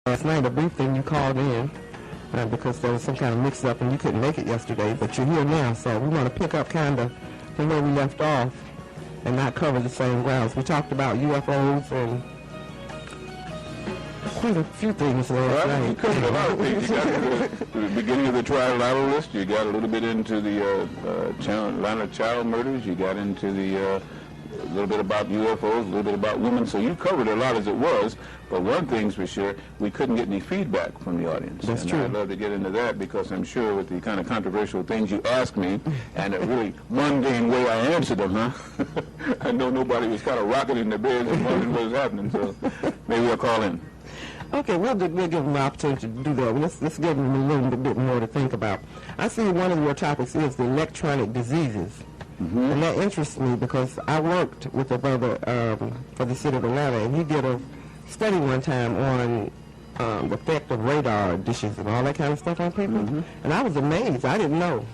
Last night, a brief thing, you called in because there was some kind of mix-up and you couldn't make it yesterday, but you're here now, so we want to pick up kind of from where we left off and not cover the same grounds. We talked about UFOs and quite a few things last night. You covered a lot of things. You got to the beginning of the trilateral list. You got a little bit into the line of child murders. You got into the a little bit about UFOs, a little bit about women. So you covered a lot as it was. But one thing's for sure, we couldn't get any feedback from the audience. That's true. I'd love to get into that because I'm sure with the kind of controversial things you asked me and the really mundane way I answered them, I know nobody was kind of rocking in their beds and wondering what was happening. So maybe I'll call in. Okay, we'll give them the opportunity to do that. Let's give them a little bit more to think about. I see one of your topics is the electronic diseases. Mm-hmm. And that interests me because I worked with a brother for the city of Atlanta, and he did a study one time on the effect of radar dishes and all that kind of stuff on people. Mm-hmm. And I was amazed. I didn't know,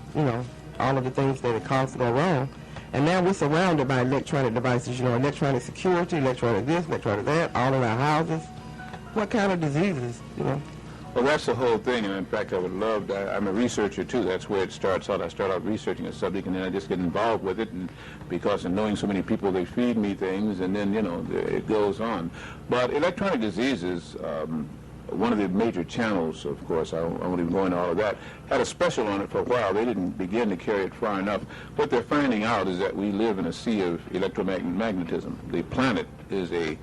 all of the things that it caused to go wrong. And now we're surrounded by electronic devices, electronic security, electronic this, electronic that, all in our houses. What kind of diseases, Well, that's the whole thing, and in fact, I would love to, I'm a researcher too. That's where it starts out. I start out researching a subject, and then I just get involved with it, and because of knowing so many people, they feed me things, and then, it goes on. But electronic diseases, one of the major channels, of course, I won't even go into all of that, had a special on it for a while. They didn't begin to carry it far enough. What they're finding out is that we live in a sea of electromagnetism. The planet is a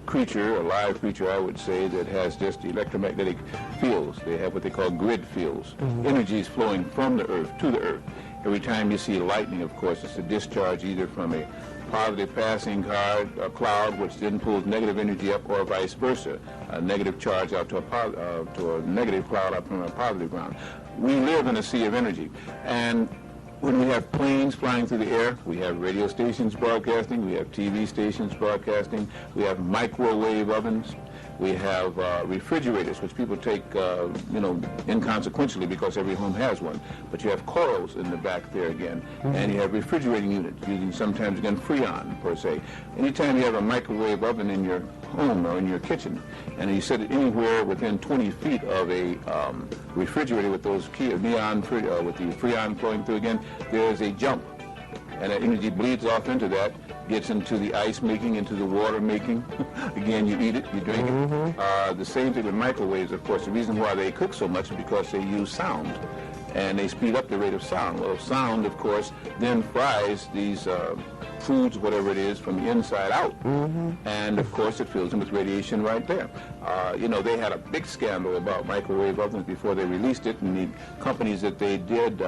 creature, a live creature, I would say, that has just electromagnetic fields. They have what they call grid fields. Mm-hmm. Energy is flowing from the Earth to the Earth. Every time you see lightning, of course, it's a discharge either from a positive passing cloud, which then pulls negative energy up, or vice versa, a negative charge out to a negative cloud up from a positive ground. We live in a sea of energy. And when we have planes flying through the air, we have radio stations broadcasting, we have TV stations broadcasting, we have microwave ovens, we have refrigerators, which people take, inconsequentially because every home has one. But you have coils in the back there again, and you have refrigerating units using sometimes, again, Freon, per se. Anytime you have a microwave oven in your home or in your kitchen, and you set it anywhere within 20 feet of a refrigerator with those with the Freon flowing through again, there's a jump. And that energy bleeds off into that, gets into the ice making, into the water making. Again, you eat it, you drink it. The same thing with microwaves, of course. The reason why they cook so much is because they use sound, and they speed up the rate of sound. Well, sound, of course, then fries these foods, whatever it is, from the inside out. And, of course, it fills them with radiation right there. They had a big scandal about microwave ovens before they released it, and the companies that they did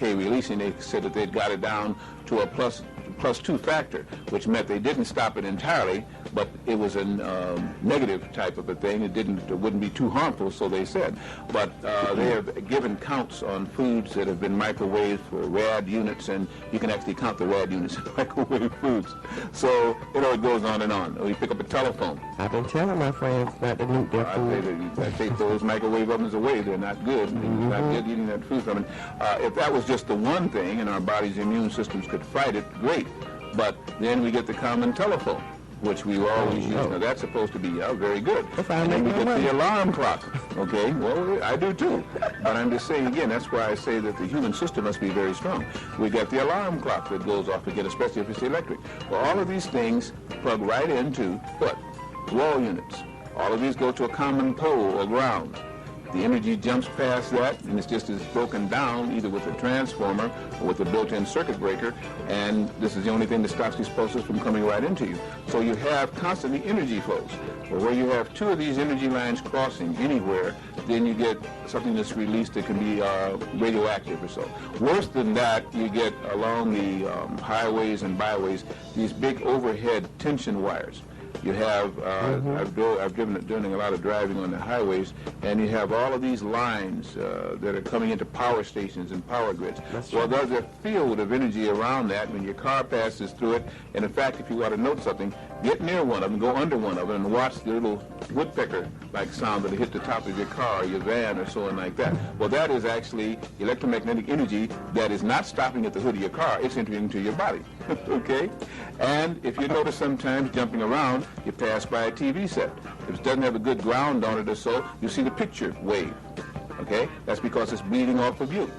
releasing, they said that they'd got it down to a plus 2 factor, which meant they didn't stop it entirely, but it was a negative type of a thing. It wouldn't be too harmful, so they said. But they have given counts on foods that have been microwaved for rad units, and you can actually count the rad units in microwave foods. So, it goes on and on. Or you pick up a telephone. I've been telling my friends not to eat their food. I take those microwave ovens away. They're not good. It's not good eating that food from it. If that was just the one thing, and our body's immune systems could fight it, great. But then we get the common telephone, which we always use. Now, that's supposed to be very good. And then we get the alarm clock. Okay, well, I do too. But I'm just saying, again, that's why I say that the human system must be very strong. We got the alarm clock that goes off again, especially if it's electric. Well, all of these things plug right into what? Wall units. All of these go to a common pole or ground. The energy jumps past that, and it's just as broken down either with a transformer or with a built-in circuit breaker, and this is the only thing that stops these pulses from coming right into you. So you have constantly energy flows. But where you have 2 of these energy lines crossing anywhere, then you get something that's released that can be radioactive or so. Worse than that, you get along the highways and byways these big overhead tension wires. You have, I've doing a lot of driving on the highways, and you have all of these lines that are coming into power stations and power grids. Well, there's a field of energy around that when your car passes through it, and in fact, if you want to note something, get near one of them, go under one of them, and watch the little woodpecker-like sound that hit the top of your car or your van or so on like that. Well, that is actually electromagnetic energy that is not stopping at the hood of your car. It's entering into your body, okay? And if you notice sometimes jumping around, you pass by a TV set. If it doesn't have a good ground on it or so, you see the picture wave, okay? That's because it's bleeding off of you.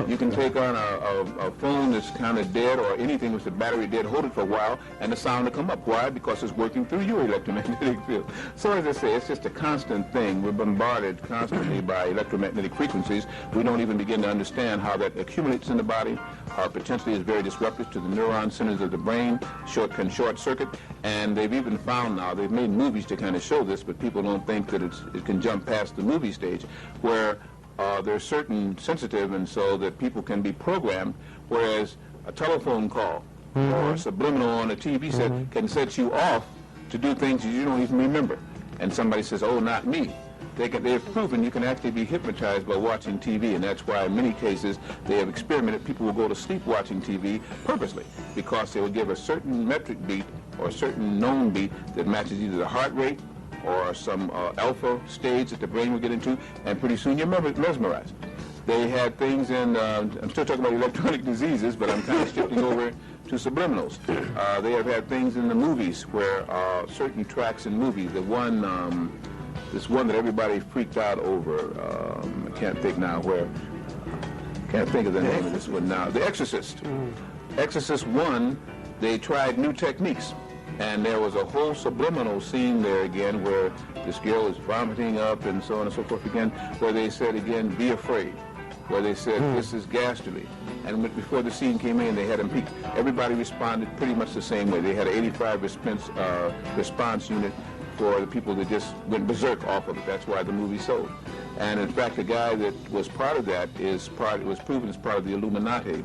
You can take on a phone that's kind of dead or anything with the battery dead, hold it for a while, and the sound will come up. Why? Because it's working through your electromagnetic field. So as I say, it's just a constant thing. We're bombarded constantly by electromagnetic frequencies. We don't even begin to understand how that accumulates in the body, or potentially is very disruptive to the neuron centers of the brain, can short circuit, and they've even found now, they've made movies to kind of show this, but people don't think that it can jump past the movie stage, where they're certain sensitive and so that people can be programmed, whereas a telephone call or a subliminal on a TV set can set you off to do things you don't even remember. And somebody says, oh, not me. They've proven you can actually be hypnotized by watching TV, and that's why in many cases they have experimented. People will go to sleep watching TV purposely because they will give a certain metric beat or a certain known beat that matches either the heart rate or some alpha stage that the brain will get into, and pretty soon you're mesmerized. They had things in, I'm still talking about electronic diseases, but I'm kind of shifting over to subliminals. They have had things in the movies where certain tracks in movies, this one that everybody freaked out over, I can't think now where, can't think of the name of this one now, The Exorcist. Exorcist 1, they tried new techniques. And there was a whole subliminal scene there again where this girl is vomiting up and so on and so forth again, where they said again, be afraid, where they said, this is ghastly. And before the scene came in, they had them peek. Everybody responded pretty much the same way. They had an 85 response unit for the people that just went berserk off of it. That's why the movie sold. And in fact, the guy that was part of that it was proven as part of the Illuminati,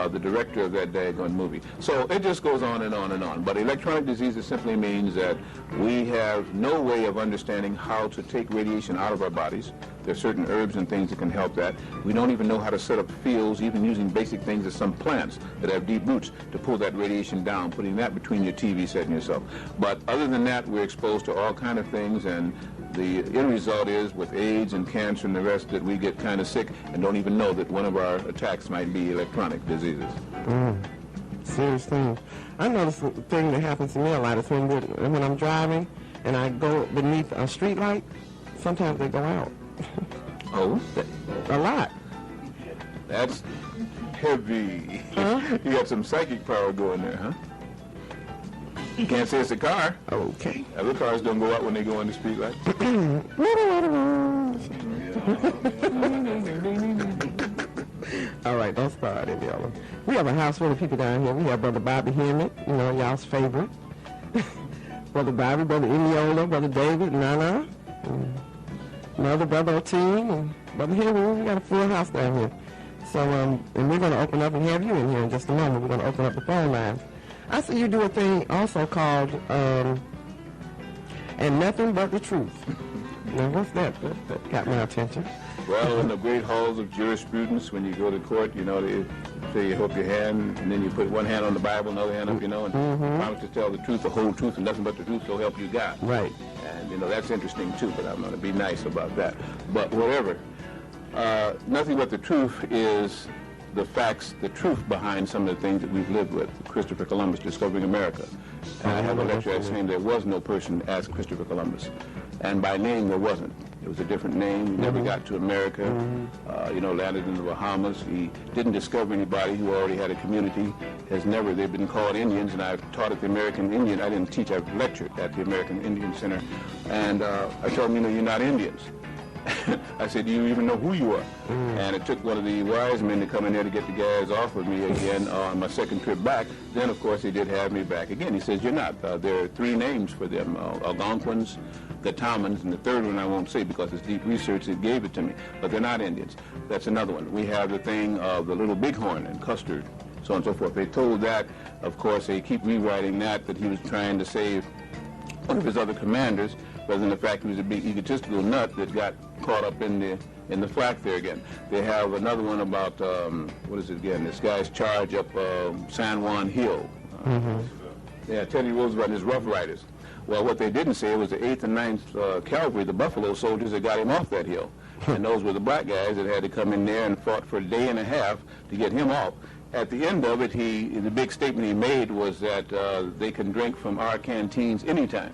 the director of that daggone movie. So it just goes on and on and on. But electronic diseases simply means that we have no way of understanding how to take radiation out of our bodies. There are certain herbs and things that can help that. We don't even know how to set up fields, even using basic things as some plants that have deep roots to pull that radiation down, putting that between your TV set and yourself. But other than that, we're exposed to all kind of things, and the end result is with AIDS and cancer and the rest that we get kind of sick and don't even know that one of our attacks might be electronic diseases. Serious thing. I notice the thing that happens to me a lot is when I'm driving and I go beneath a street light, sometimes they go out. Oh? A lot. That's heavy. Huh? You got some psychic power going there, huh? You can't say it's a car. Okay. Other cars don't go out when they go on the street light. All right, don't start it, y'all. We have a house full of people down here. We have Brother Bobby Hammett, y'all's favorite. Brother Bobby, Brother Indiola, Brother David, Nana, Mother, Brother O'Teen, and Brother Henry. We got a full house down here. So, and we're going to open up and have you in here in just a moment. We're going to open up the phone lines. I see you do a thing also called, and nothing but the truth. Now, what's that? That got my attention. Well, in the great halls of jurisprudence, when you go to court, they say you hold your hand, and then you put one hand on the Bible, another hand up, and promise to tell the truth, the whole truth, and nothing but the truth, so help you God. Right. And, that's interesting, too, but I'm going to be nice about that. But whatever, nothing but the truth is the facts, the truth behind some of the things that we've lived with. Christopher Columbus discovering America. And I have a lecture that's saying there was no person as Christopher Columbus. And by name, there wasn't. It was a different name. He never got to America, landed in the Bahamas. He didn't discover anybody who already had a community. They've been called Indians, and I've taught at the American Indian. I didn't teach, I've lectured at the American Indian Center. And I told them, you're not Indians. I said, do you even know who you are? And it took one of the wise men to come in there to get the guys off of me again on my second trip back. Then, of course, he did have me back again. He says, you're not. There are three names for them, Algonquins, Gatamans, and the third one I won't say because it's deep research that gave it to me. But they're not Indians. That's another one. We have the thing of the little bighorn and custard, so on and so forth. They told that, of course, they keep rewriting that he was trying to save one of his other commanders, rather than the fact he was a big egotistical nut that got caught up in the flack there again. They have another one about, what is it again, this guy's charge up San Juan Hill. Yeah, Teddy Roosevelt and his Rough Riders. Well, what they didn't say was the 8th and 9th Cavalry, the Buffalo Soldiers, that got him off that hill. And those were the black guys that had to come in there and fought for a day and a half to get him off. At the end of it, the big statement he made was that they can drink from our canteens anytime.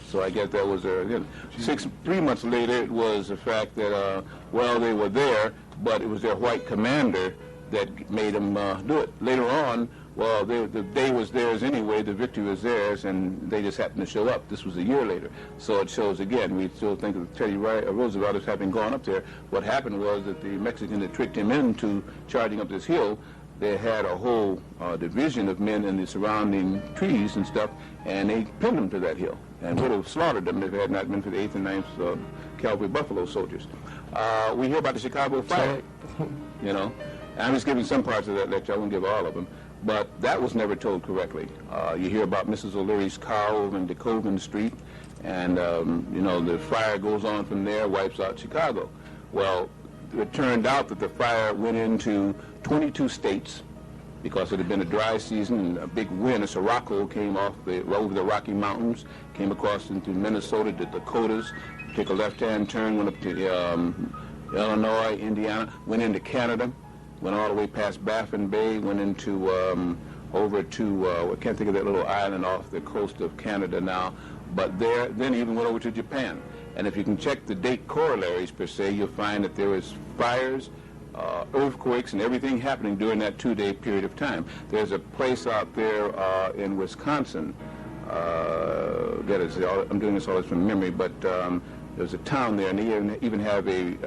So I guess that was 3 months later, it was the fact that, well, they were there, but it was their white commander that made them do it. Later on, well, the day was theirs anyway, the victory was theirs, and they just happened to show up. This was a year later. So it shows, again, we still think of Teddy Roosevelt as having gone up there. What happened was that the Mexican that tricked him into charging up this hill, they had a whole division of men in the surrounding trees and stuff, and they pinned them to that hill and would have slaughtered them if it had not been for the 8th and 9th Cavalry Buffalo Soldiers. We hear about the Chicago fire, you know. I'm just giving some parts of that lecture. I won't give all of them. But that was never told correctly. You hear about Mrs. O'Leary's cow over in DeKoven Street, and, you know, the fire goes on from there, wipes out Chicago. Well, it turned out that the fire went into 22 states because it had been a dry season and a big wind, a sirocco came over the Rocky Mountains, came across into Minnesota, the Dakotas, took a left-hand turn, went up to Illinois, Indiana, went into Canada, went all the way past Baffin Bay, went into over to, I can't think of that little island off the coast of Canada now, but then even went over to Japan. And if you can check the date corollaries per se, you'll find that there was fires, earthquakes, and everything happening during that 2-day period of time. There's a place out there in Wisconsin, I'm doing this all from memory, but there's a town there, and they even have a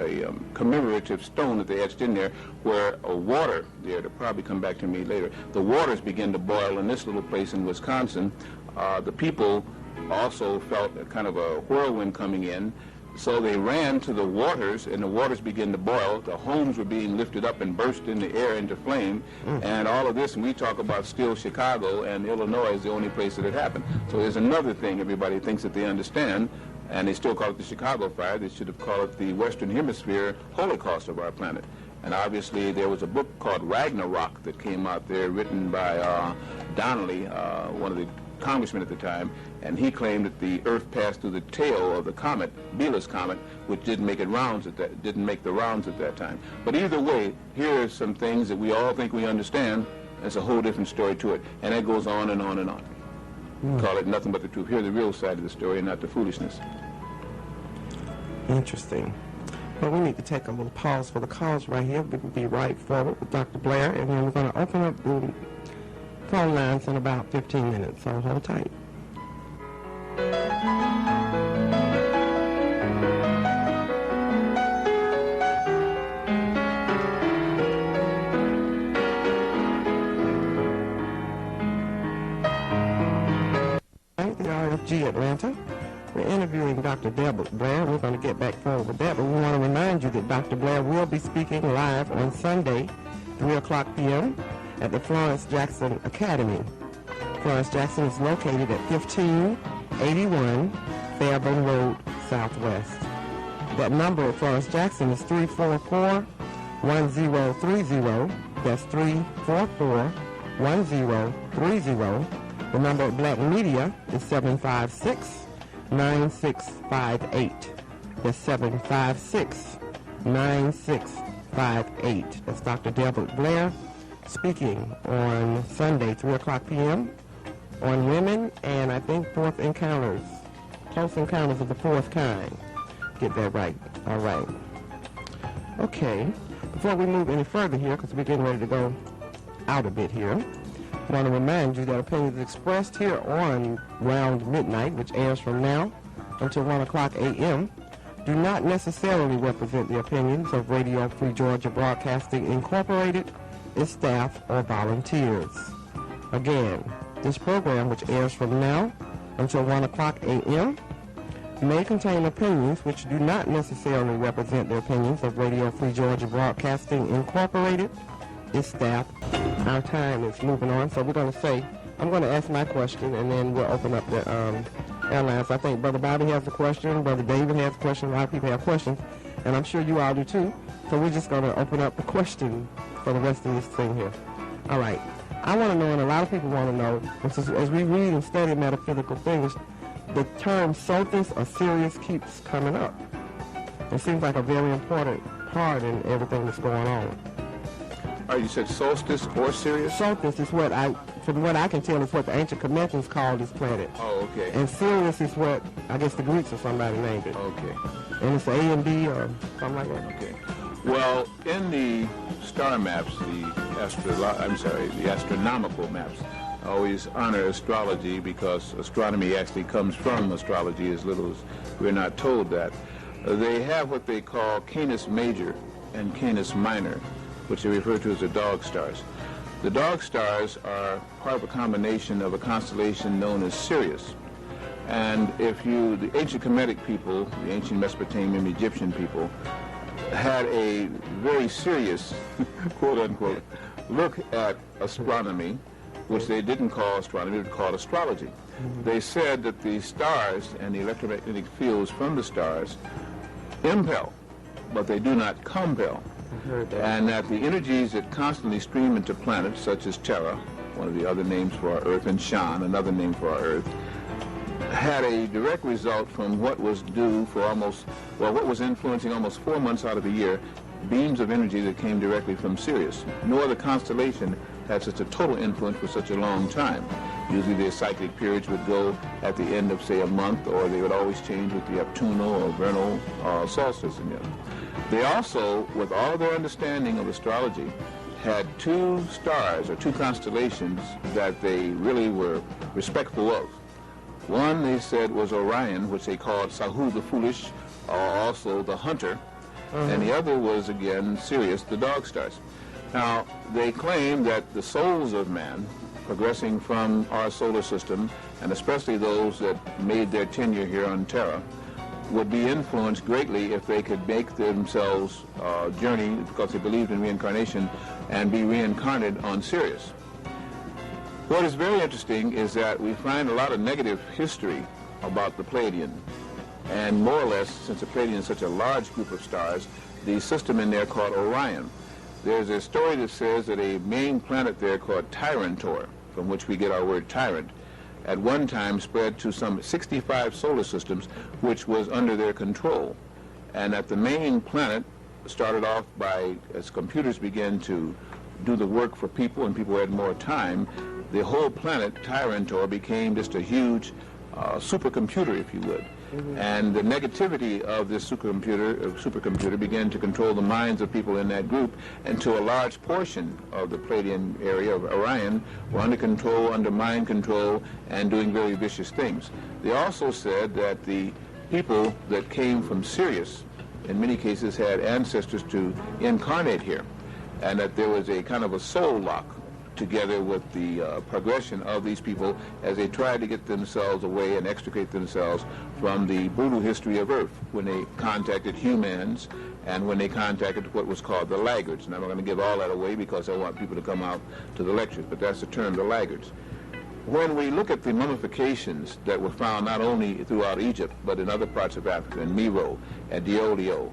commemorative stone that they etched in there where water there, to probably come back to me later, the waters begin to boil in this little place in Wisconsin. The people also felt a kind of a whirlwind coming in, so they ran to the waters, and the waters began to boil. The homes were being lifted up and burst in the air into flame, and all of this, and we talk about still Chicago, and Illinois is the only place that it happened. So there's another thing everybody thinks that they understand, and they still call it the Chicago fire. They should have called it the Western Hemisphere Holocaust of our planet. And obviously there was a book called Ragnarok that came out there, written by Donnelly, one of the congressmen at the time, and he claimed that the Earth passed through the tail of the comet, Biela's comet, which didn't make the rounds at that time. But either way, here are some things that we all think we understand. There's a whole different story to it, and it goes on and on and on. Call it nothing but the truth. Hear the real side of the story and not the foolishness. Interesting. Well, we need to take a little pause for the calls right here. We will be right forward with Dr. Blair, and then we're going to open up the phone lines in about 15 minutes, so hold tight. WRFG Atlanta. We're interviewing Dr. Delbert Blair. We're going to get back forward with that, but we want to remind you that Dr. Blair will be speaking live on Sunday, 3 o'clock p.m. at the Florence Jackson Academy. Florence Jackson is located at 1581 Fairburn Road, Southwest. That number at Florence Jackson is 344-1030. That's 344-1030. The number at Black Media is 756-9658. That's 756-9658. That's Dr. Delbert Blair speaking on Sunday, 3 o'clock p.m. on women and I think fourth encounters, close encounters of the fourth kind. Get that right. All right. Okay. Before we move any further here, because we're getting ready to go out a bit here, I want to remind you that opinions expressed here on Round Midnight, which airs from now until 1 o'clock a.m., do not necessarily represent the opinions of Radio Free Georgia Broadcasting Incorporated, its staff, or volunteers. Again, this program, which airs from now until 1 o'clock a.m., may contain opinions which do not necessarily represent the opinions of Radio Free Georgia Broadcasting Incorporated, its staff. Our time is moving on, so we're going to say, I'm going to ask my question, and then we'll open up the airlines. I think Brother Bobby has a question, Brother David has a question, a lot of people have questions, and I'm sure you all do too. So we're just going to open up the question for the rest of this thing here. All right. I want to know, and a lot of people want to know, as we read and study metaphysical things, the term Sothis or Sirius keeps coming up. It seems like a very important part in everything that's going on. Oh, you said solstice or Sirius? Sothis is from what I can tell, is what the ancient conventions called this planet. Oh, okay. And Sirius is what, I guess the Greeks or somebody named it. Okay. And it's A and B or something like that. Okay. Well, in the star maps, the astronomical maps always honor astrology because astronomy actually comes from astrology, as little as we're not told that. They have what they call Canis Major and Canis Minor, which they refer to as the dog stars. The dog stars are part of a combination of a constellation known as Sirius. And the ancient Kemetic people, the ancient Mesopotamian Egyptian people, had a very serious, quote-unquote, look at astronomy, which they didn't call astronomy, they called astrology. They said that the stars and the electromagnetic fields from the stars impel, but they do not compel. And that the energies that constantly stream into planets, such as Terra, one of the other names for our Earth, and Shan, another name for our Earth, had a direct result from what was due for what was influencing almost 4 months out of the year, beams of energy that came directly from Sirius. No other constellation had such a total influence for such a long time. Usually their cyclic periods would go at the end of, say, a month, or they would always change with the autumnal or vernal solstice. They also, with all their understanding of astrology, had two stars or two constellations that they really were respectful of. One, they said, was Orion, which they called Sahu the Foolish, or also the Hunter, and the other was, again, Sirius, the dog stars. Now, they claim that the souls of man, progressing from our solar system, and especially those that made their tenure here on Terra, would be influenced greatly if they could make themselves journey, because they believed in reincarnation, and be reincarnated on Sirius. What is very interesting is that we find a lot of negative history about the Pleiadian. And more or less, since the Pleiadian is such a large group of stars, the system in there called Orion. There's a story that says that a main planet there called Tyrantor, from which we get our word tyrant, at one time spread to some 65 solar systems, which was under their control. And that the main planet started off by, as computers began to do the work for people and people had more time, the whole planet, Tyrantor, became just a huge supercomputer, if you would. And the negativity of this supercomputer began to control the minds of people in that group, and to a large portion of the Pleiadian area of Orion were under control, under mind control, and doing very vicious things. They also said that the people that came from Sirius, in many cases, had ancestors to incarnate here, and that there was a kind of a soul lock together with the progression of these people as they tried to get themselves away and extricate themselves from the brutal history of Earth when they contacted humans and when they contacted what was called the laggards. And I'm not going to give all that away because I want people to come out to the lectures, but that's the term, the laggards. When we look at the mummifications that were found not only throughout Egypt, but in other parts of Africa, in Miro, at Diolio,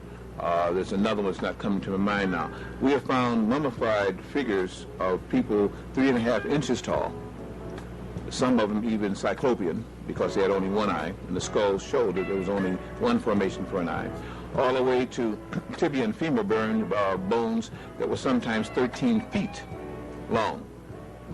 there's another one that's not coming to my mind now. We have found mummified figures of people 3.5 inches tall, some of them even cyclopean, because they had only one eye, and the skulls showed that there was only one formation for an eye, all the way to tibia and femur bones that were sometimes 13 feet long.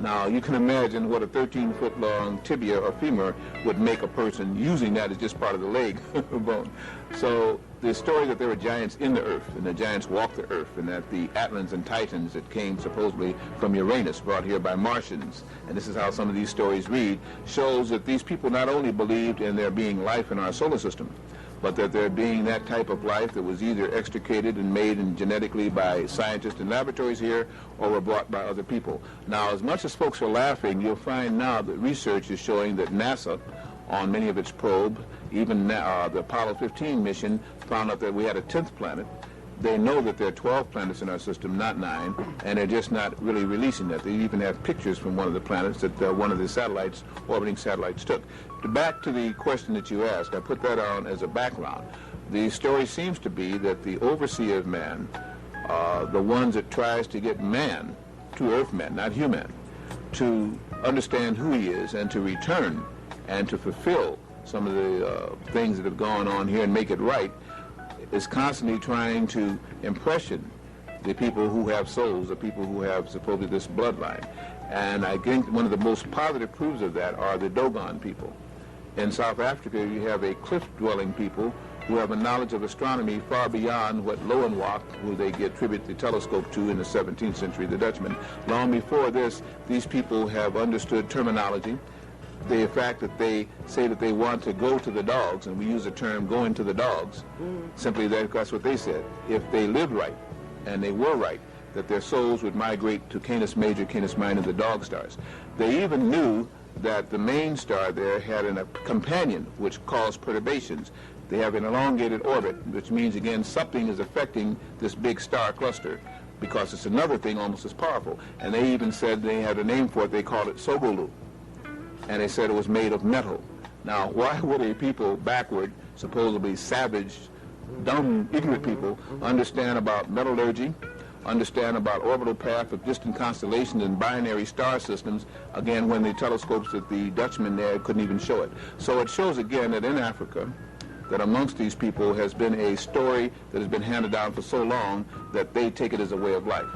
Now, you can imagine what a 13-foot-long tibia or femur would make a person using that as just part of the leg bone. So the story that there were giants in the earth, and the giants walked the earth, and that the Atlans and Titans that came supposedly from Uranus, brought here by Martians, and this is how some of these stories read, shows that these people not only believed in there being life in our solar system, but that there being that type of life that was either extricated and made genetically by scientists in laboratories here or were brought by other people. Now, as much as folks are laughing, you'll find now that research is showing that NASA, on many of its probes, even the Apollo 15 mission, found out that we had a 10th planet. They know that there are 12 planets in our system, not 9, and they're just not really releasing that. They even have pictures from one of the planets that one of the satellites, orbiting satellites, took. Back to the question that you asked, I put that on as a background. The story seems to be that the overseer of man, the ones that tries to get man, to earth man, not human, to understand who he is and to return and to fulfill some of the things that have gone on here and make it right, is constantly trying to impression the people who have souls, the people who have supposedly this bloodline. And I think one of the most positive proofs of that are the Dogon people. In South Africa, you have a cliff-dwelling people who have a knowledge of astronomy far beyond what Lowenwalk, who they attribute the telescope to in the 17th century, the Dutchman. Long before this, these people have understood terminology. The fact that they say that they want to go to the dogs, and we use the term going to the dogs, simply that's what they said. If they lived right, and they were right, that their souls would migrate to Canis Major, Canis Minor, the dog stars. They even knew that the main star there had a companion which caused perturbations. They have an elongated orbit, which means, again, something is affecting this big star cluster because it's another thing almost as powerful. And they even said they had a name for it. They called it Sogolu. And they said it was made of metal. Now, why would a people backward, supposedly savage, dumb, ignorant people understand about metallurgy, understand about orbital path of distant constellations and binary star systems, again, when the telescopes that the Dutchmen there couldn't even show it? So it shows again that in Africa, that amongst these people has been a story that has been handed down for so long that they take it as a way of life.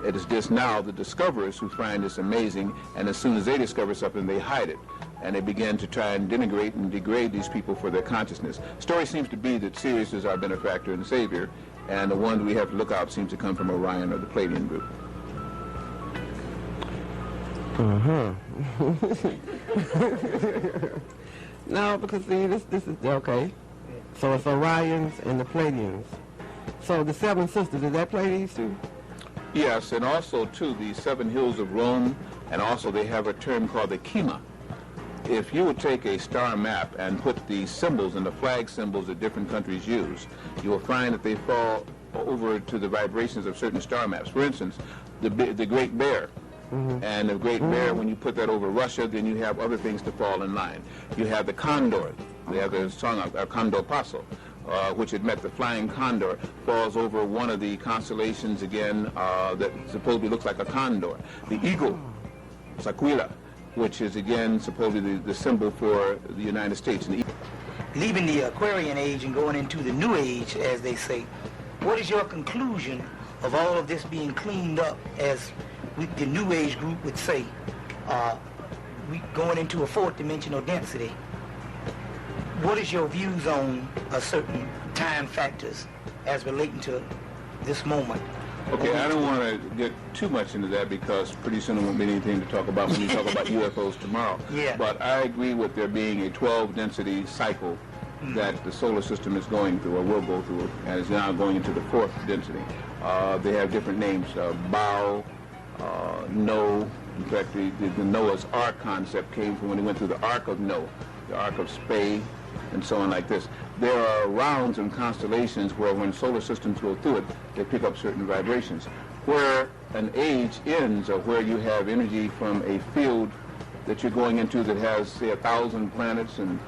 It is just now the discoverers who find this amazing, and as soon as they discover something, they hide it. And they begin to try and denigrate and degrade these people for their consciousness. The story seems to be that Sirius is our benefactor and savior, and the one we have to look out seems to come from Orion or the Pleiadian group. No, because see, this is okay. So it's Orions and the Pleiadians. So the seven sisters, did that Pleiades too? Yes, and also too the seven hills of Rome, and also they have a term called the Kima. If you would take a star map and put the symbols and the flag symbols that different countries use, you will find that they fall over to the vibrations of certain star maps. For instance, the Great Bear. And the Great Bear, when you put that over Russia, then you have other things to fall in line. You have the Condor. They have the song Condor Paso, which had met the flying condor, falls over one of the constellations again that supposedly looks like a condor. The eagle, Saquila, which is again supposedly the symbol for the United States. And leaving the Aquarian age and going into the New Age, as they say, what is your conclusion of all of this being cleaned up, as the New Age group would say, we going into a fourth dimensional density? What is your views on certain time factors as relating to this moment? Okay, I don't want to get too much into that because pretty soon there won't be anything to talk about when you talk about UFOs tomorrow. Yeah. But I agree with there being a 12-density cycle that the solar system is going through, or will go through, and is now going into the fourth density. They have different names, Bao, No. In fact, the Noah's Ark concept came from when he went through the Ark of Noah, the Ark of Spey, and so on like this. There are rounds and constellations where when solar systems go through it, they pick up certain vibrations. Where an age ends, or where you have energy from a field that you're going into that has, say, 1,000 planets and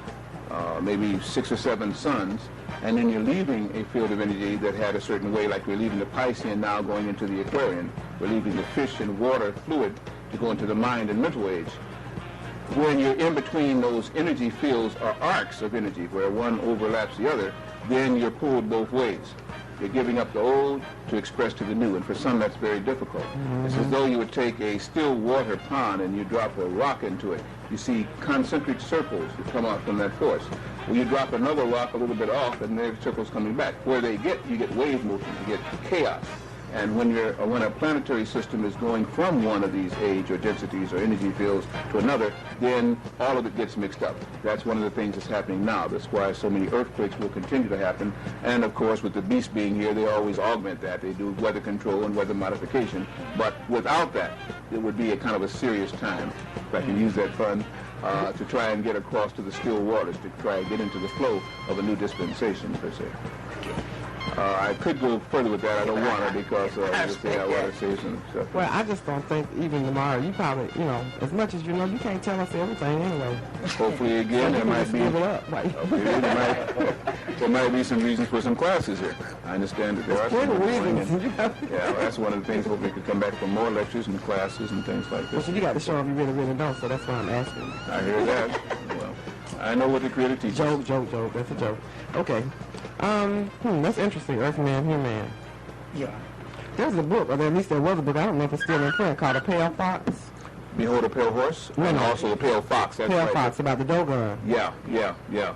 maybe 6 or 7 suns, and then you're leaving a field of energy that had a certain way, like we're leaving the Piscean now going into the Aquarian. We're leaving the fish and water fluid to go into the mind and mental age. When you're in between those energy fields or arcs of energy where one overlaps the other, then you're pulled both ways. You're giving up the old to express to the new, and for some that's very difficult. It's as though you would take a still water pond and you drop a rock into it. You see concentric circles that come out from that force. Well, you drop another rock a little bit off and there's circles coming back. Where they get, you get wave motion, you get chaos. And when a planetary system is going from one of these age or densities or energy fields to another, then all of it gets mixed up. That's one of the things that's happening now. That's why so many earthquakes will continue to happen. And of course, with the beast being here, they always augment that. They do weather control and weather modification. But without that, it would be a kind of a serious time, if I can use that fun, to try and get across to the still waters, to try and get into the flow of a new dispensation, per se. I could go further with that. I don't want to because I want to say some stuff. Well, I just don't think even tomorrow, you probably, you know, as much as you know, you can't tell us everything anyway. Hopefully, again, there might be... give it up, right? There might be some reasons for some classes here. I understand that there are some reasons. Yeah, that's one of the things. Hopefully, we could come back for more lectures and classes and things like this. Well, you got to show them you really, really don't, so that's why I'm asking. I hear that. Well, I know what the Creator teaches. Joke. That's a joke. Okay. That's interesting. Earthman, Human. Yeah. There's a book, or at least there was a book, I don't know if it's still in print, called A Pale Fox. Behold a Pale Horse, and also a Pale Fox. That's Pale right. Fox, about the Dogon. Yeah.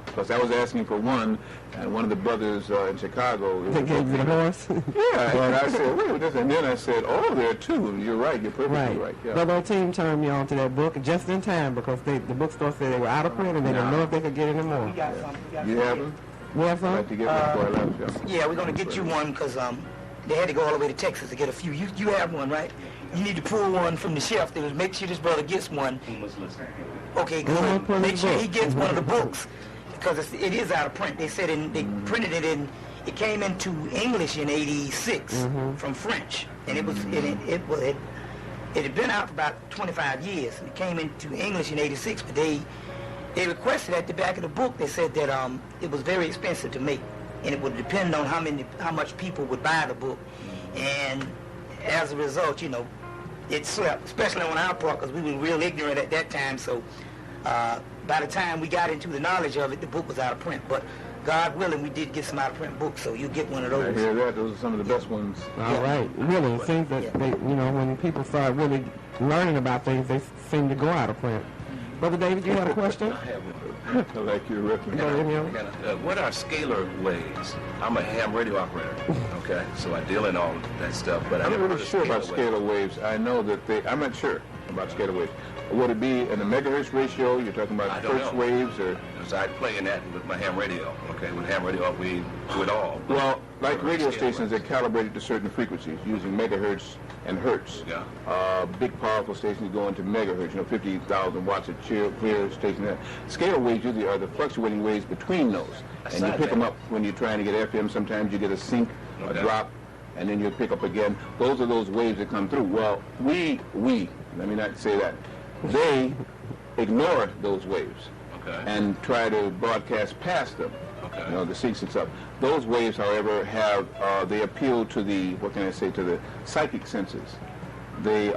Because I was asking for one, and one of the brothers in Chicago... They gave you the horse? Yeah, and I said, wait a minute, and then I said, oh, there are two. You're right, you're perfectly right. Yeah. The little team turned me on to that book just in time because the bookstore said they were out of print and they didn't know if they could get any more. We got some. You have them? You have some? I'd like to get one before I left, Yeah, we're going to get you one because they had to go all the way to Texas to get a few. You have one, right? You need to pull one from the shelf. Make sure this brother gets one. Okay, good. Make sure he gets one of the books because it is out of print. They said they printed it in. It came into English in '86 from French, and it had been out for about 25 years. It came into English in '86, but they requested at the back of the book. They said that it was very expensive to make, and it would depend on how much people would buy the book, and as a result, you know, it slept, especially on our part, because we were real ignorant at that time. So by the time we got into the knowledge of it, the book was out of print. But God willing, we did get some out of print books, so you get one of those. I hear that. Those are some of the best ones. All right. Really, it seems that they, you know, when people start really learning about things, they seem to go out of print. Brother David, you have a question? I like your reference. What are scalar waves? I'm a ham radio operator, okay? So I deal in all that stuff, but I'm not really sure about scalar waves. I know that I'm not sure about scalar waves. Would it be in a megahertz ratio? You're talking about hertz waves, or? Because I play in that with my ham radio, okay? With ham radio, we do it all. Well, like radio stations, they're calibrated to certain frequencies using megahertz and hertz. Yeah. Big, powerful stations go into megahertz, 50,000 watts of clear station. Scalar waves usually are the fluctuating waves between those. And you pick them up when you're trying to get FM. Sometimes you get a sync, a drop, and then you pick up again. Those are those waves that come through. Well, let me not say that. They ignore those waves and try to broadcast past them. The sequence up. Those waves, however, they appeal to the, to the psychic senses. They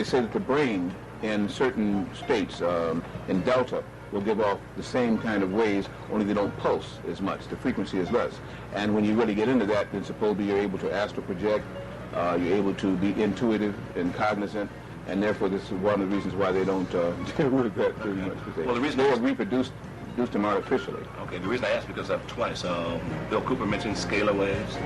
say that the brain in certain states, in delta, will give off the same kind of waves, only they don't pulse as much. The frequency is less. And when you really get into that, then supposedly you're able to astral project, you're able to be intuitive and cognizant, and therefore this is one of the reasons why they don't work that very much. Well, the reason they have reproduced them artificially. Okay, the reason I asked because I've twice. Bill Cooper mentioned scalar waves,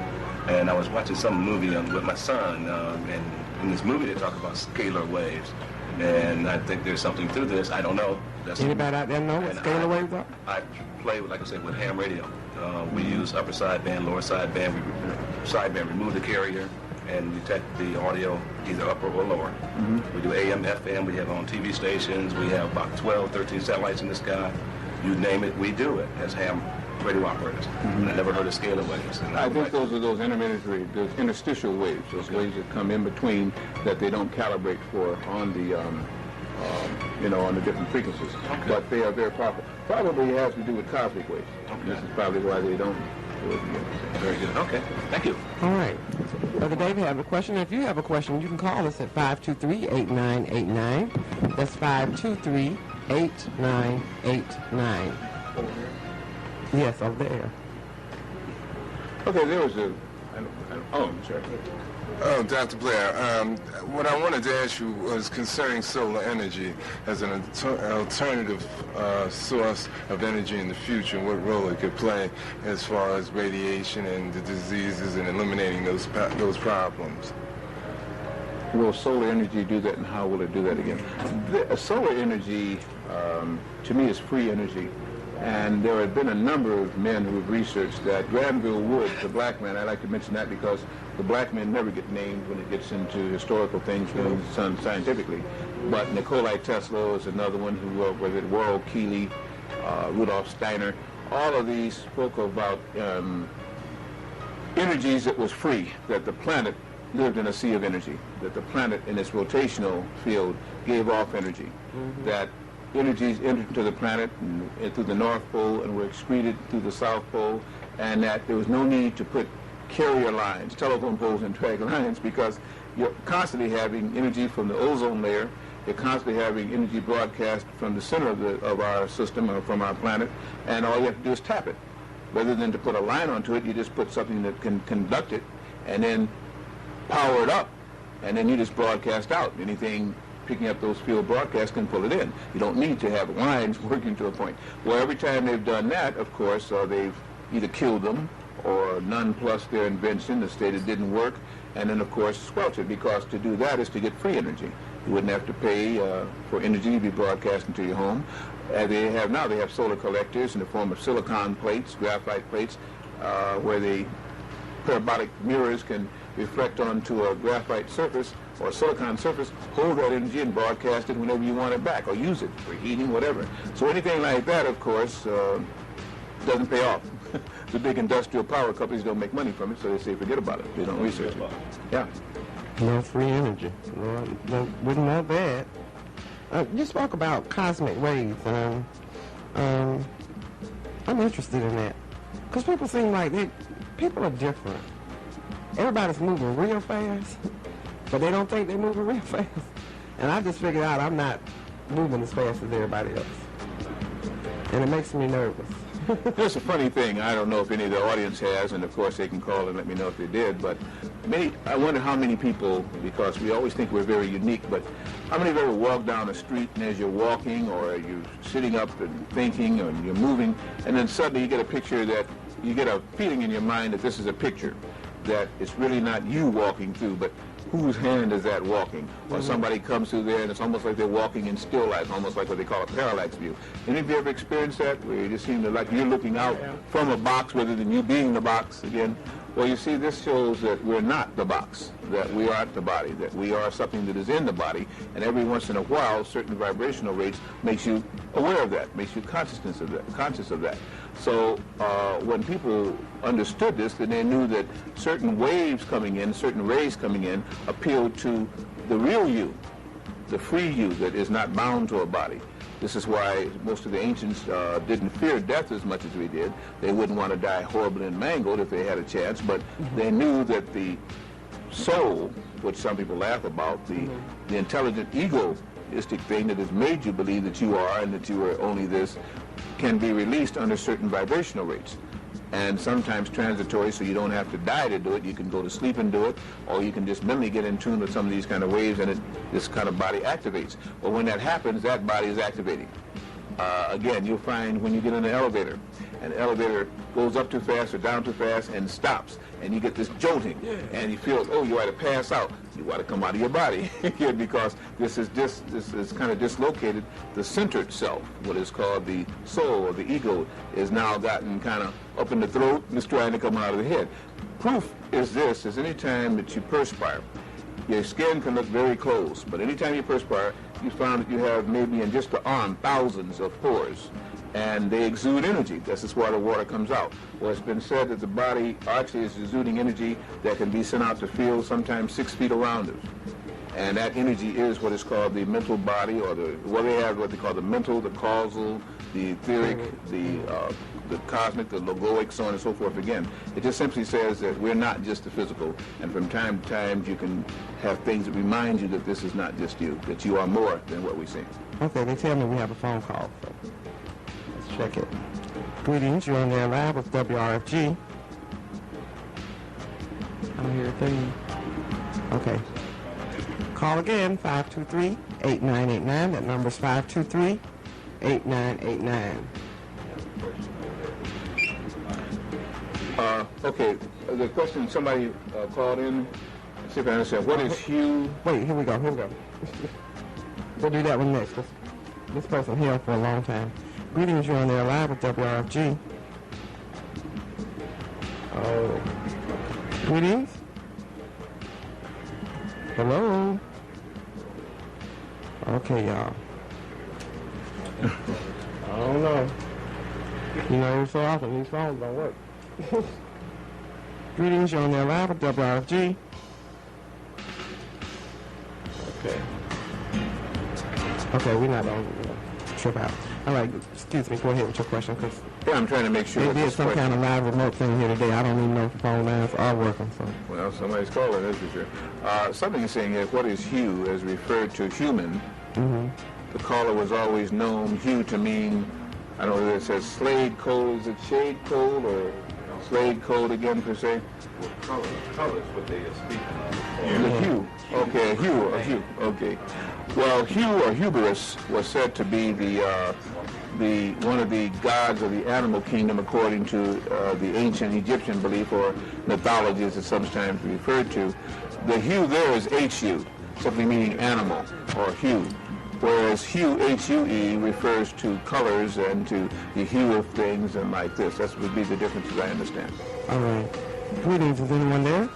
and I was watching some movie with my son, and in this movie they talk about scalar waves, and I think there's something to this. I don't know. Anybody out there know what scalar waves are? I play, like I said, with ham radio. We use upper sideband, lower sideband. Sideband, remove the carrier, and detect the audio either upper or lower. We do AM, FM. We have on TV stations. We have about 12, 13 satellites in the sky. You name it, we do it as ham radio operators. And I never heard of scalar waves. I think those are those those interstitial waves, those waves that come in between that they don't calibrate for on the, on the different frequencies. But they are very powerful. Probably has to do with cosmic waves. This is probably why they don't do it. Very good. Okay. Thank you. All right. Brother David, have a question? If you have a question, you can call us at 523-8989. That's 523-8989. Yes, over there. Okay, there was I'm sorry. Oh, Dr. Blair, what I wanted to ask you was concerning solar energy as an alternative source of energy in the future, and what role it could play as far as radiation and the diseases and eliminating those problems. Will solar energy do that, and how will it do that again? Solar energy, to me, is free energy. And there have been a number of men who have researched that. Granville Woods, the black man, I like to mention that because the black men never get named when it gets into historical things, done scientifically. But Nikola Tesla is another one who, was it Worrell Keeley, Rudolf Steiner. All of these spoke about energies that was free, that the planet lived in a sea of energy, that the planet in its rotational field gave off energy, that energies entered into the planet and through the North Pole and were excreted through the South Pole, and that there was no need to put carrier lines, telephone poles and drag lines, because you're constantly having energy from the ozone layer, you're constantly having energy broadcast from the center of our system or from our planet, and all you have to do is tap it. Rather than to put a line onto it, you just put something that can conduct it and then power it up, and then you just broadcast out. Anything picking up those field broadcasts can pull it in. You don't need to have lines working to a point. Well, every time they've done that, of course, they've either killed them or nonplussed their invention, the state it didn't work, and then, of course, squelch it, because to do that is to get free energy. You wouldn't have to pay for energy to be broadcast into your home. They have solar collectors in the form of silicon plates, graphite plates, where the parabolic mirrors can reflect onto a graphite surface or a silicon surface, hold that energy and broadcast it whenever you want it back, or use it for heating, whatever. So anything like that, of course, doesn't pay off. The big industrial power companies don't make money from it, so they say forget about it. They don't research it. Yeah. No free energy. No, wouldn't know that. You spoke about cosmic rays. I'm interested in that. Because people seem like people are different. Everybody's moving real fast, but they don't think they're moving real fast. And I just figured out I'm not moving as fast as everybody else. And it makes me nervous. It's a funny thing. I don't know if any of the audience has, and of course they can call and let me know if they did, but I wonder how many people, because we always think we're very unique, but how many have ever walked down a street and as you're walking or you're sitting up and thinking or you're moving, and then suddenly you get a picture that, you get a feeling in your mind that this is a picture, that it's really not you walking through, but whose hand is that walking? Or somebody comes through there and it's almost like they're walking in still life, almost like what they call a parallax view. Any of you ever experienced that, where you just seem to like you're looking out from a box rather than you being the box again? Well, you see, this shows that we're not the box, that we aren't the body, that we are something that is in the body, and every once in a while, certain vibrational rates makes you aware of that, makes you conscious of that. So when people understood this, then they knew that certain waves coming in, certain rays coming in, appealed to the real you, the free you that is not bound to a body. This is why most of the ancients didn't fear death as much as we did. They wouldn't want to die horribly and mangled if they had a chance, but they knew that the soul, which some people laugh about, the intelligent egoistic thing that has made you believe that you are and that you are only this, can be released under certain vibrational rates. And sometimes transitory, so you don't have to die to do it. You can go to sleep and do it, or you can just mentally get in tune with some of these kind of waves, and this kind of body activates. But when that happens, that body is activating. Again, you'll find when you get in an elevator, and the elevator goes up too fast or down too fast and stops, and you get this jolting, and you feel, oh, you ought to pass out. You ought to come out of your body because this is kind of dislocated. The centered self, what is called the soul or the ego, is now gotten kind of up in the throat and is trying to come out of the head. Proof is any time that you perspire, your skin can look very close, but anytime you perspire, you found that you have maybe in just the arm thousands of pores, and they exude energy. This is why the water comes out. Well, it's been said that the body actually is exuding energy that can be sent out to fields sometimes 6 feet around us. And that energy is what is called the mental body, or they have what they call the mental, the causal, the etheric, the cosmic, the logoic, so on and so forth again. It just simply says that we're not just the physical, and from time to time you can have things that remind you that this is not just you, that you are more than what we see. Okay, they tell me we have a phone call, so let's check it. Greetings, you're on there live with WRFG. I'm here to you. Okay. Call again, 523-8989. That number's 523-8989. Okay, the question somebody called in, see if I understand. What is hue? Wait, here we go. We'll do that one next. This person here for a long time. Greetings, you're on there live with WRFG. Oh. Greetings. Hello. Okay, y'all. I don't know. You know, so often these phones don't work. Greetings, you're on there live with WRFG. Okay. Okay, we're not on trip out. All right, excuse me, go ahead with your question, because Yeah, I'm trying to make sure. they did some kind of live remote thing here today. I don't even know if the phone lines are working. So. Well, somebody's calling, that's for sure. Something is saying here, what is hue as referred to human? The caller was always known hue to mean, I don't know whether it says slade coal, is it shade coal or slade coal again per se? Well, color is what they are speaking of. The hue. Okay, a hue. Okay. Well, hue or hubris was said to be the one of the gods of the animal kingdom, according to the ancient Egyptian belief or mythology, as it's sometimes referred to. The hue there is H-U, simply meaning animal or hue. Whereas hue, H-U-E, refers to colors and to the hue of things and like this. That would be the difference as I understand. All right. Greetings, is anyone there?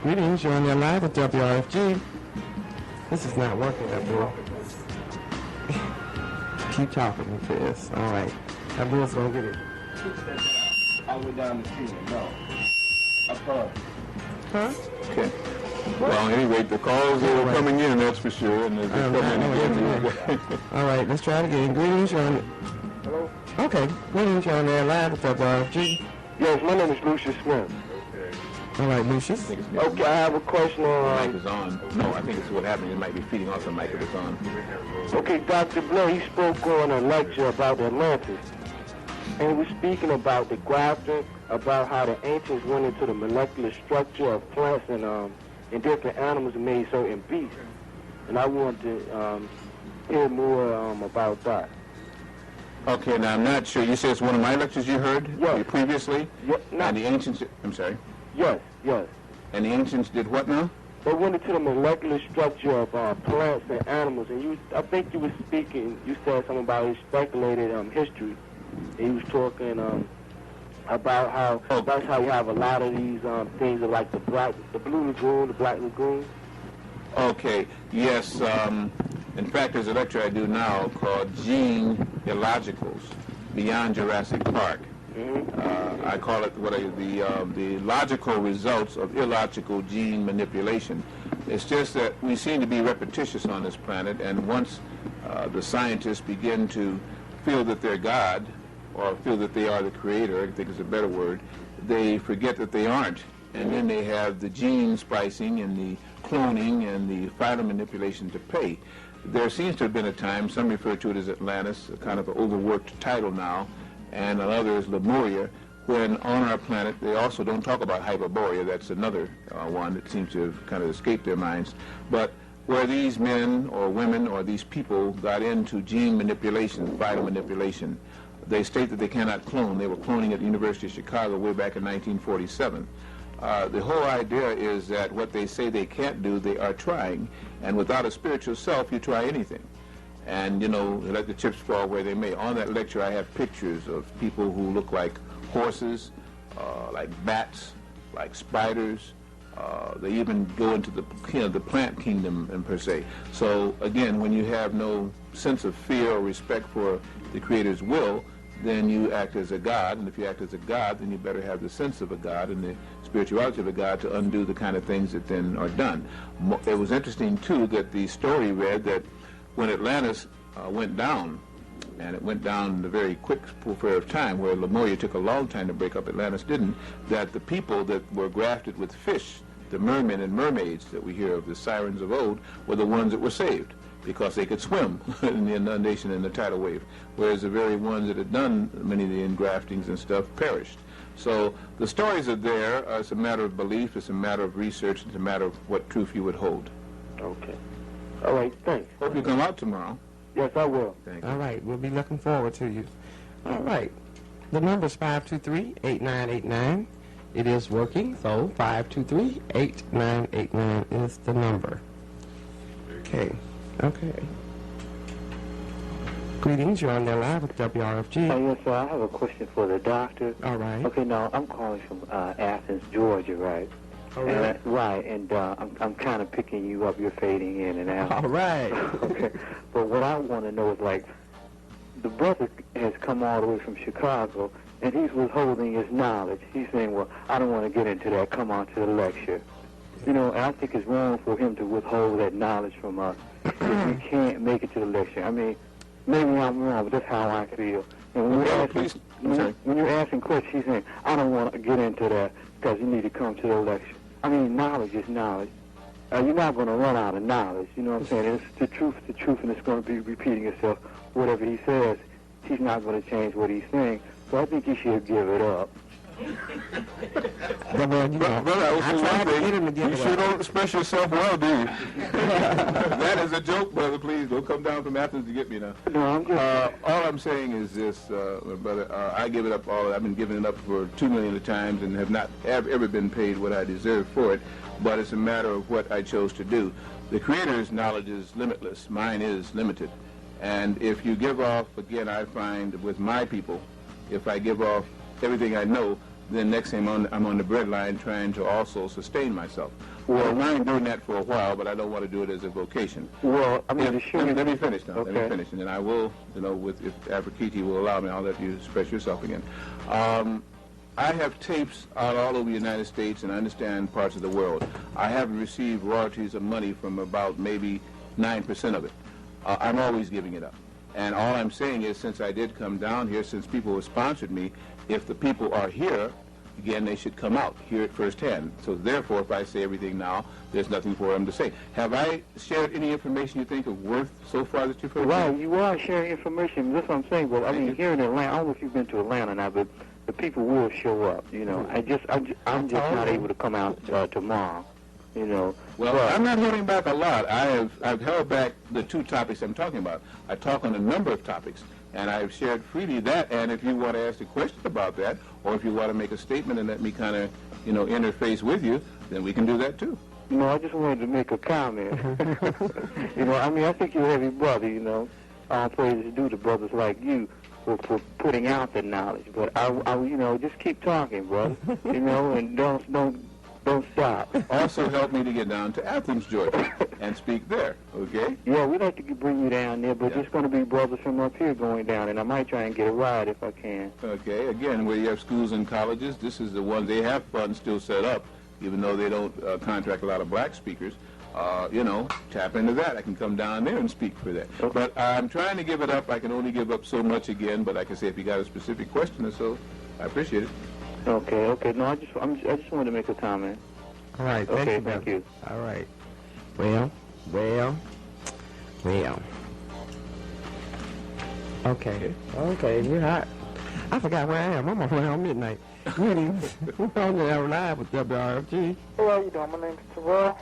Greetings, you're on there live with WRFG. This is not working, Abdul. Keep talking with this. All right. Abdul's going to get it. All the way down the street, no. Up front. Huh? Okay. Well, anyway, the calls are coming in, that's for sure. And they're coming in. All right, let's try it again. Greetings, you're on... Hello? Okay. Greetings, you're on there live with WRFG. Yes, my name is Lucius Smith. All right, Lucius. Okay, I have a question The on... mic is on. No, I think it's what happened. It might be feeding off the mic if it's on. Okay, Dr. Blair, he spoke on a lecture about Atlantis. And he was speaking about the grafting, about how the ancients went into the molecular structure of plants and different animals and made certain beasts. And I wanted to hear more about that. Okay, now I'm not sure. You said it's one of my lectures you heard previously? Yeah, no. And the ancients... I'm sorry? Yes. And the ancients did what now? They went into the molecular structure of plants and animals, and I think you were speaking, you said something about his speculated history. And he was talking about how that's how you have a lot of these things like the blue lagoon, the black lagoon. Okay, yes. In fact, there's a lecture I do now called Gene Illogicals Beyond Jurassic Park. I call it the logical results of illogical gene manipulation. It's just that we seem to be repetitious on this planet, and once the scientists begin to feel that they're God, or feel that they are the creator, I think is a better word, they forget that they aren't. And then they have the gene splicing and the cloning and the final manipulation to pay. There seems to have been a time, some refer to it as Atlantis, a kind of an overworked title now, and another is Lemuria, when on our planet they also don't talk about Hyperborea. That's another one that seems to have kind of escaped their minds. But where these men or women or these people got into gene manipulation, vital manipulation, they state that they cannot clone. They were cloning at the University of Chicago way back in 1947. The whole idea is that what they say they can't do, they are trying. And without a spiritual self, you try anything. And, you know, let the chips fall where they may. On that lecture, I have pictures of people who look like horses, like bats, like spiders. They even go into the plant kingdom, and per se. So, again, when you have no sense of fear or respect for the Creator's will, then you act as a god, and if you act as a god, then you better have the sense of a god and the spirituality of a god to undo the kind of things that then are done. It was interesting, too, that the story read that when Atlantis went down, and it went down in a very quick period of time, where Lemuria took a long time to break up, Atlantis didn't, that the people that were grafted with fish, the mermen and mermaids that we hear of, the sirens of old, were the ones that were saved, because they could swim in the inundation and the tidal wave, whereas the very ones that had done many of the engraftings and stuff perished. So the stories are there. It's a matter of belief. It's a matter of research. It's a matter of what truth you would hold. Okay. All right, thanks. Hope you come out tomorrow. Yes, I will. Thank you. All right, we'll be looking forward to you. All right. The number is 523-8989. It is working, so 523-8989 is the number. Okay. Greetings, you're on there live with WRFG. Yes, sir. I have a question for the doctor. All right. Okay, now I'm calling from Athens, Georgia, right? All right. And I'm kind of picking you up. You're fading in and out. All right. Okay. But what I want to know is, like, the brother has come all the way from Chicago, and he's withholding his knowledge. He's saying, well, I don't want to get into that. Come on to the lecture. You know, and I think it's wrong for him to withhold that knowledge from us if we can't make it to the lecture. I mean, maybe I'm wrong, but that's how I feel. And when you're asking questions, he's saying, I don't want to get into that because you need to come to the lecture. I mean, knowledge is knowledge. You're not going to run out of knowledge. You know what I'm saying? It's the truth, and it's going to be repeating itself. Whatever he says, he's not going to change what he's saying. So I think he should give it up. Brother, you sure don't express yourself well, do you? That is a joke, brother. Please don't come down from Athens to get me now. No, I'm just... all I'm saying is this, brother. I give it up all. I've been giving it up for 2 million times and have not ever been paid what I deserve for it. But it's a matter of what I chose to do. The Creator's knowledge is limitless. Mine is limited. And if you give off, again, I find with my people, if I give off everything I know, then next thing I'm on the breadline trying to also sustain myself. Well, I mind doing that for a while, but I don't want to do it as a vocation. Well, I mean, let me finish now. Okay. Let me finish, and then I will, you know, if Aphrodite will allow me, I'll let you express yourself again. I have tapes out all over the United States, and I understand parts of the world. I have received royalties of money from about maybe 9% of it. I'm always giving it up. And all I'm saying is, since I did come down here, since people have sponsored me, if the people are here, again, they should come out, hear it firsthand. So therefore, if I say everything now, there's nothing for them to say. Have I shared any information you think of worth so far that you've heard? Right, you are sharing information. That's what I'm saying. But I mean, here in Atlanta, I don't know if you've been to Atlanta now, but the people will show up. You know, I'm just not able to come out tomorrow. You know. Well, I'm not holding back a lot. I've held back the 2 topics I'm talking about. I talk on a number of topics, and I've shared freely that. And if you want to ask a question about that, or if you want to make a statement and let me kind of, you know, interface with you, then we can do that too. You know, I just wanted to make a comment. You know, I mean, I think you're a heavy brother. You know, all praises due to brothers like you for putting out the knowledge. But I you know, just keep talking, brother. You know, and don't stop. Also help me to get down to Athens, Georgia, and speak there, okay? Yeah, we'd like to bring you down there, but there's going to be brothers from up here going down, and I might try and get a ride if I can. Okay, again, where you have schools and colleges, this is the one they have funds still set up, even though they don't contract a lot of black speakers. You know, tap into that. I can come down there and speak for that. Okay. But I'm trying to give it up. I can only give up so much again, but like I say, if you got a specific question or so, I appreciate it. Okay. No, I just wanted to make a comment. All right. Thank you. All right. Well. Okay. You're hot. I forgot where I am. I'm around midnight. Greetings. We're on the air live with WRFG. How are you doing? My name's Terrell.